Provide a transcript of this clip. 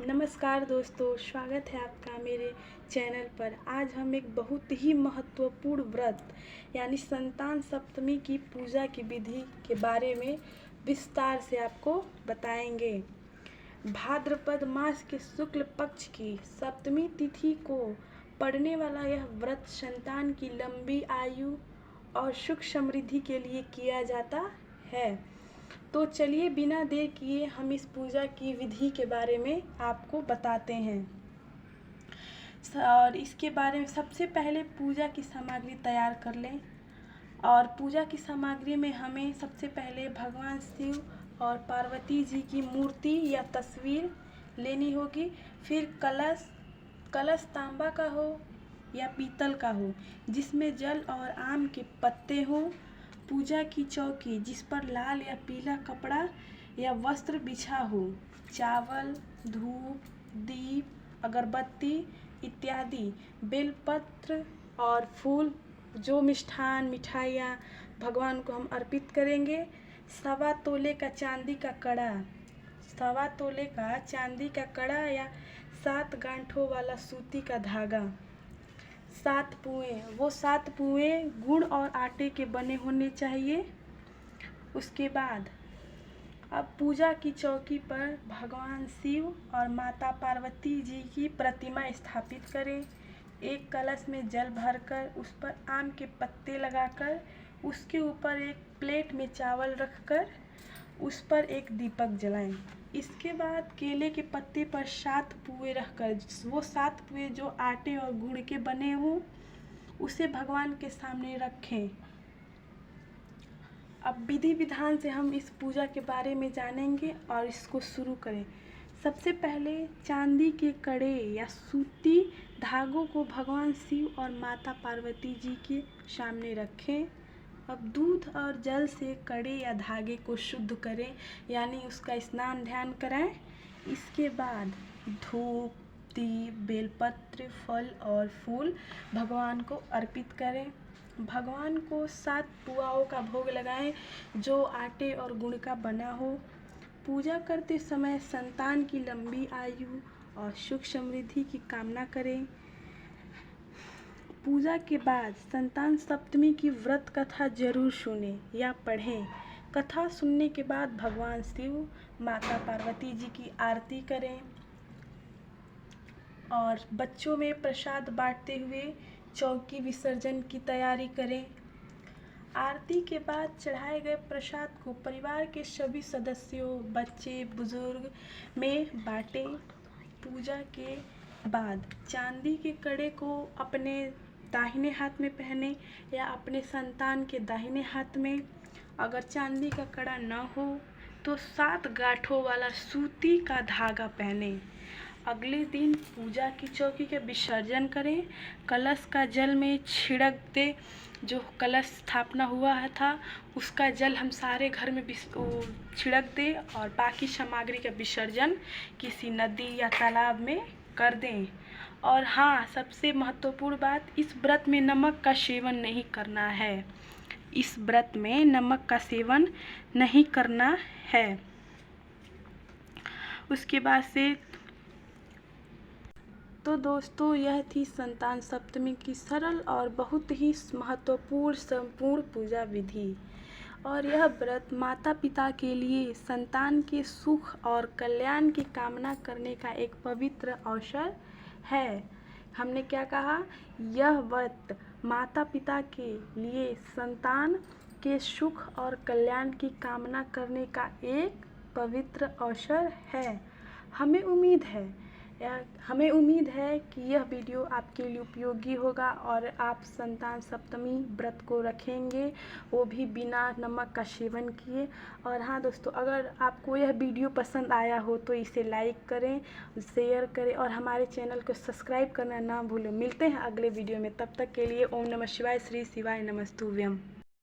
नमस्कार दोस्तों, स्वागत है आपका मेरे चैनल पर। आज हम एक बहुत ही महत्वपूर्ण व्रत यानी संतान सप्तमी की पूजा की विधि के बारे में विस्तार से आपको बताएंगे। भाद्रपद मास के शुक्ल पक्ष की सप्तमी तिथि को पड़ने वाला यह व्रत संतान की लंबी आयु और सुख समृद्धि के लिए किया जाता है। तो चलिए बिना देर किए हम इस पूजा की विधि के बारे में आपको बताते हैं। और इसके बारे में सबसे पहले पूजा की सामग्री तैयार कर लें। और पूजा की सामग्री में हमें सबसे पहले भगवान शिव और पार्वती जी की मूर्ति या तस्वीर लेनी होगी। फिर कलश तांबा का हो या पीतल का हो जिसमें जल और आम के पत्ते हों। पूजा की चौकी जिस पर लाल या पीला कपड़ा या वस्त्र बिछा हो। चावल, धूप, दीप, अगरबत्ती इत्यादि, बेलपत्र और फूल, जो मिष्ठान मिठाइयाँ भगवान को हम अर्पित करेंगे। 1.25 तोले का चांदी का कड़ा, 1.25 तोले का चांदी का कड़ा या 7 गांठों वाला सूती का धागा। 7 पुए, वो 7 पुए गुड़ और आटे के बने होने चाहिए। उसके बाद अब पूजा की चौकी पर भगवान शिव और माता पार्वती जी की प्रतिमा स्थापित करें। एक कलश में जल भरकर उस पर आम के पत्ते लगाकर उसके ऊपर एक प्लेट में चावल रखकर उस पर एक दीपक जलाएं। इसके बाद केले के पत्ते पर 7 पुए रखकर, वो 7 पुए जो आटे और गुड़ के बने हों, उसे भगवान के सामने रखें। अब विधि विधान से हम इस पूजा के बारे में जानेंगे और इसको शुरू करें। सबसे पहले चांदी के कड़े या सूती धागों को भगवान शिव और माता पार्वती जी के सामने रखें। अब दूध और जल से कड़े या धागे को शुद्ध करें यानी उसका स्नान ध्यान कराएं। इसके बाद धूप, दीप, बेलपत्र, फल और फूल भगवान को अर्पित करें। भगवान को 7 पुआओं का भोग लगाएं जो आटे और गुड़ का बना हो। पूजा करते समय संतान की लंबी आयु और सुख समृद्धि की कामना करें। पूजा के बाद संतान सप्तमी की व्रत कथा जरूर सुनें या पढ़ें। कथा सुनने के बाद भगवान शिव, माता पार्वती जी की आरती करें और बच्चों में प्रसाद बांटते हुए चौकी विसर्जन की तैयारी करें। आरती के बाद चढ़ाए गए प्रसाद को परिवार के सभी सदस्यों, बच्चे, बुजुर्ग में बांटें। पूजा के बाद चांदी के कड़े को अपने दाहिने हाथ में पहने या अपने संतान के दाहिने हाथ में। अगर चांदी का कड़ा न हो तो 7 गांठों वाला सूती का धागा पहने। अगले दिन पूजा की चौकी का विसर्जन करें। कलश का जल में छिड़क दे, जो कलश स्थापना हुआ था उसका जल हम सारे घर में छिड़क दे और बाकी सामग्री का विसर्जन किसी नदी या तालाब में कर दें। और हाँ, सबसे महत्वपूर्ण बात, इस व्रत में नमक का सेवन नहीं करना है। इस व्रत में नमक का सेवन नहीं करना है। उसके बाद से तो दोस्तों, यह थी संतान सप्तमी की सरल और बहुत ही महत्वपूर्ण संपूर्ण पूजा विधि। और यह व्रत माता पिता के लिए संतान के सुख और कल्याण की कामना करने का एक पवित्र अवसर है। हमने क्या कहा? यह व्रत माता पिता के लिए संतान के सुख और कल्याण की कामना करने का एक पवित्र अवसर है। हमें उम्मीद है कि यह वीडियो आपके लिए उपयोगी होगा और आप संतान सप्तमी व्रत को रखेंगे, वो भी बिना नमक का सेवन किए। और हाँ दोस्तों, अगर आपको यह वीडियो पसंद आया हो तो इसे लाइक करें, शेयर करें और हमारे चैनल को सब्सक्राइब करना ना भूलें। मिलते हैं अगले वीडियो में, तब तक के लिए ओम नमः शिवाय, श्री शिवाय नमस्तुभ्यम।